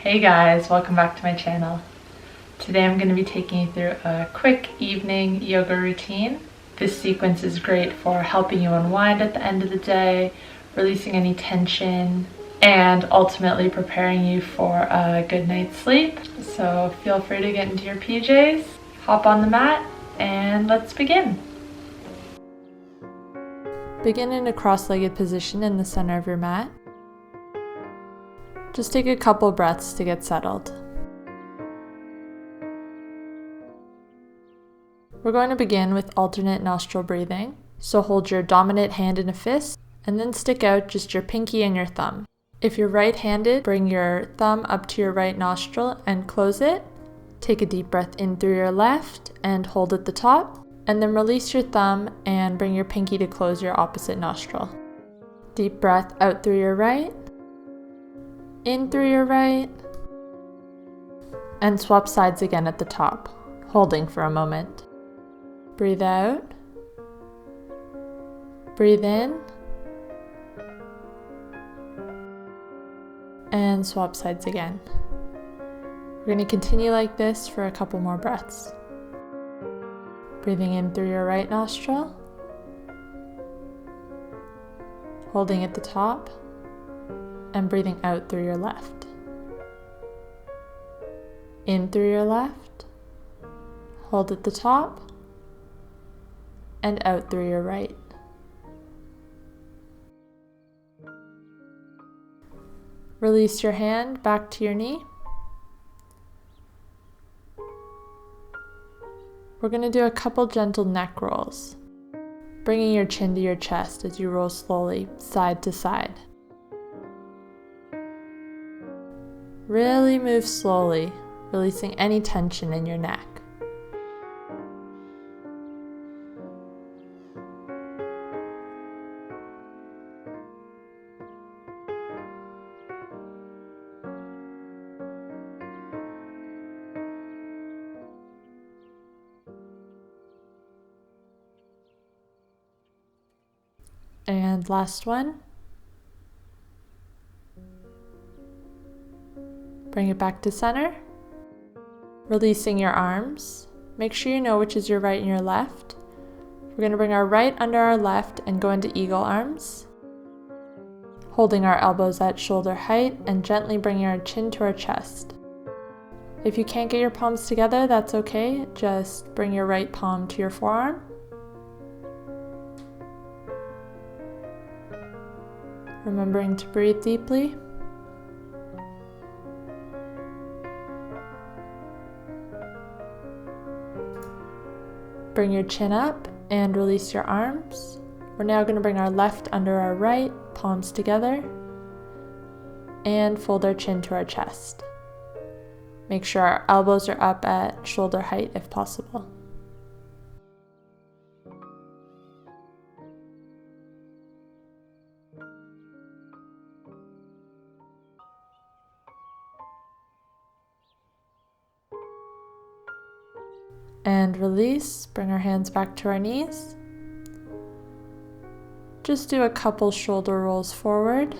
Hey guys, welcome back to my channel. Today I'm going to be taking you through a quick evening yoga routine. This sequence is great for helping you unwind at the end of the day, releasing any tension, and ultimately preparing you for a good night's sleep. So feel free to get into your PJs, hop on the mat, and let's begin. Begin in a cross-legged position in the center of your mat. Just take a couple breaths to get settled. We're going to begin with alternate nostril breathing. So hold your dominant hand in a fist and then stick out just your pinky and your thumb. If you're right-handed, bring your thumb up to your right nostril and close it. Take a deep breath in through your left and hold at the top. And then release your thumb and bring your pinky to close your opposite nostril. Deep breath out through your right. In through your right, and swap sides again at the top, holding for a moment. Breathe out, breathe in, and swap sides again. We're going to continue like this for a couple more breaths. Breathing in through your right nostril, holding at the top, and breathing out through your left. In through your left, hold at the top, and out through your right. Release your hand back to your knee. We're going to do a couple gentle neck rolls, bringing your chin to your chest as you roll slowly side to side. Really move slowly, releasing any tension in your neck. And last one. Bring it back to center, releasing your arms. Make sure you know which is your right and your left. We're going to bring our right under our left and go into eagle arms, holding our elbows at shoulder height and gently bringing our chin to our chest. If you can't get your palms together, that's okay. Just bring your right palm to your forearm. Remembering to breathe deeply. Bring your chin up and release your arms. We're now going to bring our left under our right, palms together, and fold our chin to our chest. Make sure our elbows are up at shoulder height if possible. And release, bring our hands back to our knees. Just do a couple shoulder rolls forward.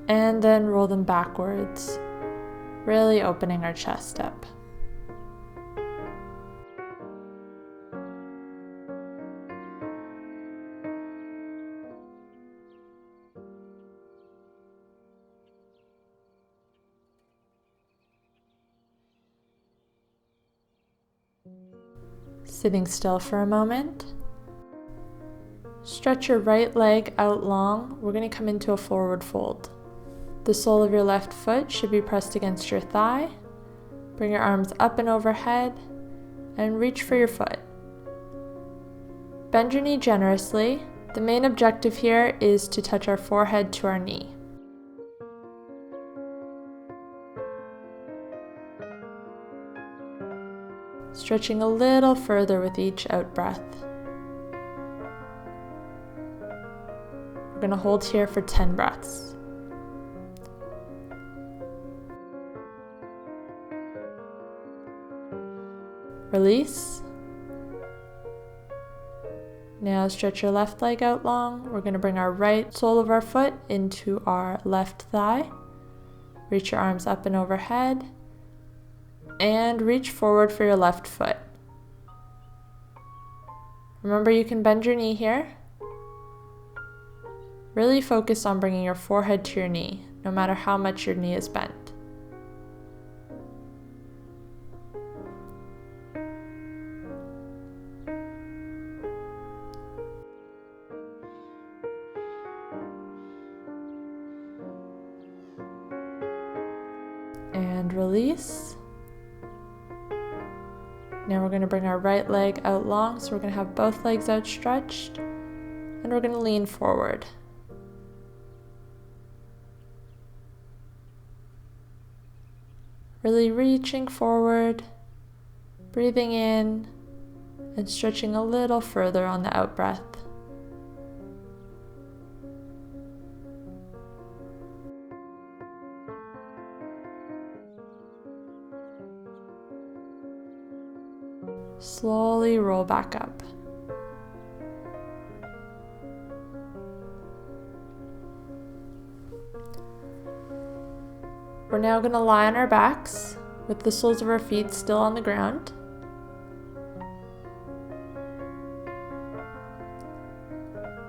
And then roll them backwards, really opening our chest up. Sitting still for a moment. Stretch your right leg out long. We're going to come into a forward fold. The sole of your left foot should be pressed against your thigh. Bring your arms up and overhead and reach for your foot. Bend your knee generously. The main objective here is to touch our forehead to our knee. Stretching a little further with each out breath. We're going to hold here for 10 breaths. Release. Now stretch your left leg out long. We're going to bring our right sole of our foot into our left thigh. Reach your arms up and overhead. And reach forward for your left foot. Remember, you can bend your knee here. Really focus on bringing your forehead to your knee, no matter how much your knee is bent. And release. Now we're going to bring our right leg out long, so we're going to have both legs outstretched, and we're going to lean forward. Really reaching forward, breathing in, and stretching a little further on the out breath. Slowly roll back up. We're now going to lie on our backs with the soles of our feet still on the ground.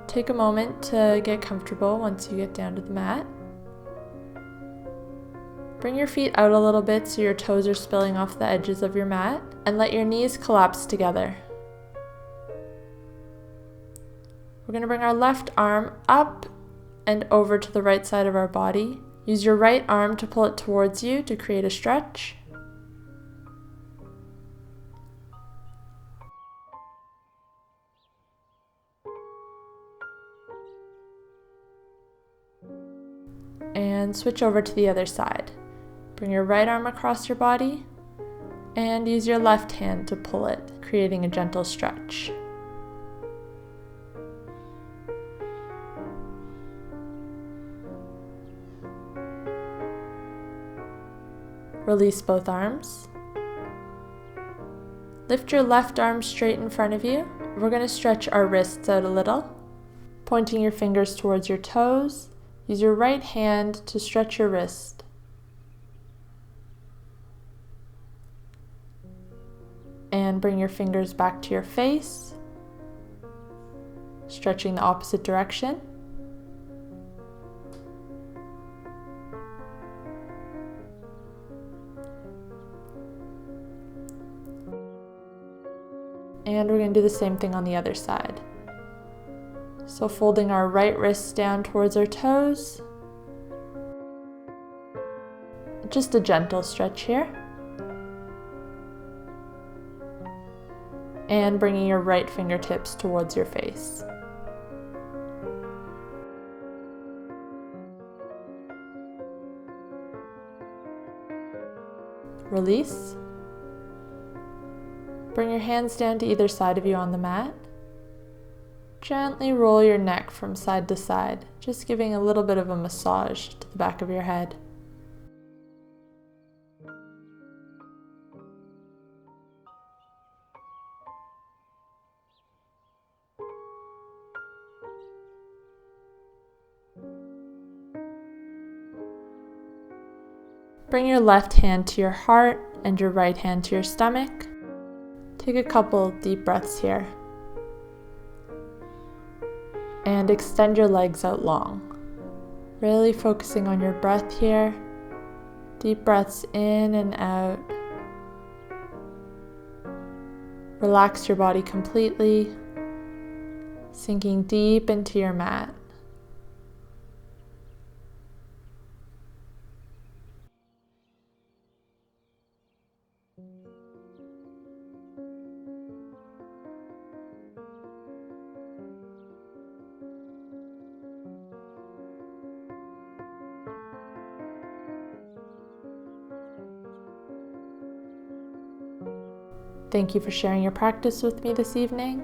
Take a moment to get comfortable once you get down to the mat. Bring your feet out a little bit so your toes are spilling off the edges of your mat, and let your knees collapse together. We're going to bring our left arm up and over to the right side of our body. Use your right arm to pull it towards you to create a stretch. And switch over to the other side. Bring your right arm across your body and use your left hand to pull it, creating a gentle stretch. Release both arms. Lift your left arm straight in front of you. We're going to stretch our wrists out a little. Pointing your fingers towards your toes, use your right hand to stretch your wrist. And bring your fingers back to your face, stretching the opposite direction. And we're going to do the same thing on the other side. So folding our right wrists down towards our toes. Just a gentle stretch here. And bringing your right fingertips towards your face. Release. Bring your hands down to either side of you on the mat. Gently roll your neck from side to side, just giving a little bit of a massage to the back of your head. Bring your left hand to your heart and your right hand to your stomach. Take a couple deep breaths here. And extend your legs out long. Really focusing on your breath here. Deep breaths in and out. Relax your body completely, sinking deep into your mat. Thank you for sharing your practice with me this evening.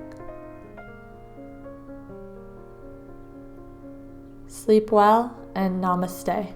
Sleep well and namaste.